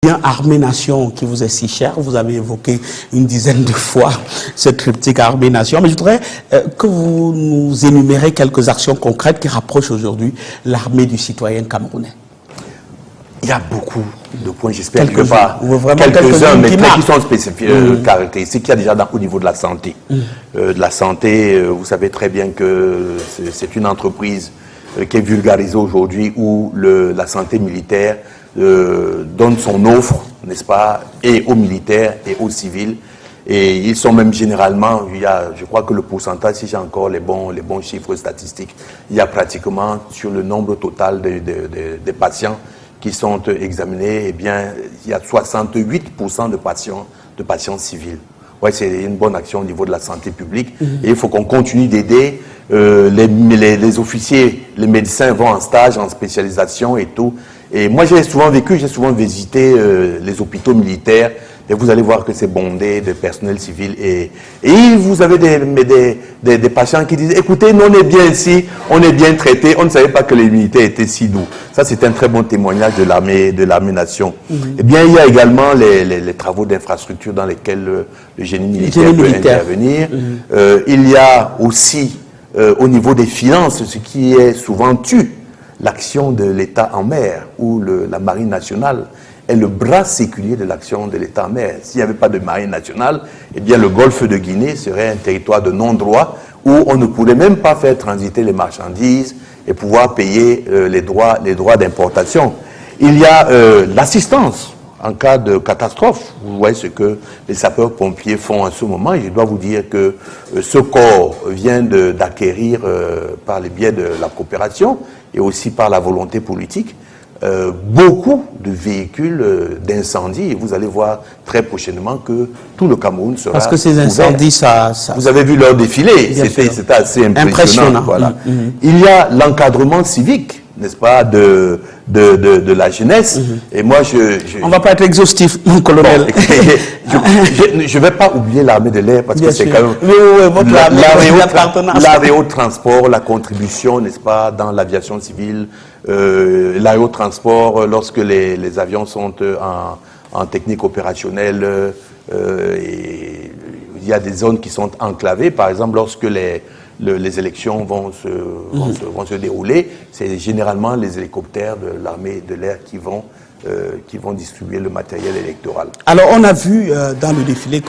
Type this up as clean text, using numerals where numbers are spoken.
Bien Armée-Nation qui vous est si cher, vous avez évoqué une dizaine de fois ce triptyque Armée-Nation, mais je voudrais que vous nous énumérez quelques actions concrètes qui rapprochent aujourd'hui l'armée du citoyen camerounais. Il y a beaucoup de points, j'espère que pas quelques-uns, mais qui sont spécifiques, caractéristiques qu'il y a déjà au niveau de la santé. De la santé, vous savez très bien que c'est une entreprise qui est vulgarisée aujourd'hui où la santé militaire donne son offre, n'est-ce pas, et aux militaires et aux civils. Et ils sont même généralement, je crois que le pourcentage, si j'ai encore les bons chiffres statistiques, il y a pratiquement sur le nombre total des patients qui sont examinés, eh bien, il y a 68% de patients civils. Ouais, c'est une bonne action au niveau de la santé publique. Et il faut qu'on continue d'aider les officiers, les médecins vont en stage, en spécialisation et tout. Et moi, j'ai souvent visité les hôpitaux militaires et vous allez voir que c'est bondé de personnel civil. Et vous avez des patients qui disent, écoutez, nous on est bien ici, on est bien traités, on ne savait pas que les militaires étaient si doux. Ça, c'est un très bon témoignage de l'armée-nation. Eh bien, il y a également les travaux d'infrastructure dans lesquels le génie militaire peut intervenir. Il y a aussi, au niveau des finances, ce qui est souvent tue, l'action de l'État en mer, où la marine nationale est le bras séculier de l'action de l'État en mer. S'il n'y avait pas de marine nationale, eh bien le golfe de Guinée serait un territoire de non-droit où on ne pourrait même pas faire transiter les marchandises et pouvoir payer les droits d'importation. Il y a l'assistance en cas de catastrophe. Vous voyez ce que les sapeurs-pompiers font en ce moment. Et je dois vous dire que ce corps vient d'acquérir par le biais de la coopération et aussi par la volonté politique, beaucoup de véhicules d'incendie. Et vous allez voir très prochainement que tout le Cameroun sera Parce que ces incendies, ça... Vous avez vu leur défilé, c'était assez impressionnant. Voilà. Il y a l'encadrement civique, n'est-ce pas, de la jeunesse. Et moi, On ne va pas être exhaustif, mon colonel. Bon, je ne vais pas oublier l'armée de l'air parce que c'est quand même l'aérotransport, la contribution, n'est-ce pas, dans l'aviation civile, l'aérotransport, lorsque les avions sont en technique opérationnelle, et il y a des zones qui sont enclavées, par exemple, lorsque les élections vont se dérouler, c'est généralement les hélicoptères de l'armée de l'air qui vont distribuer le matériel électoral. Alors, on a vu dans le défilé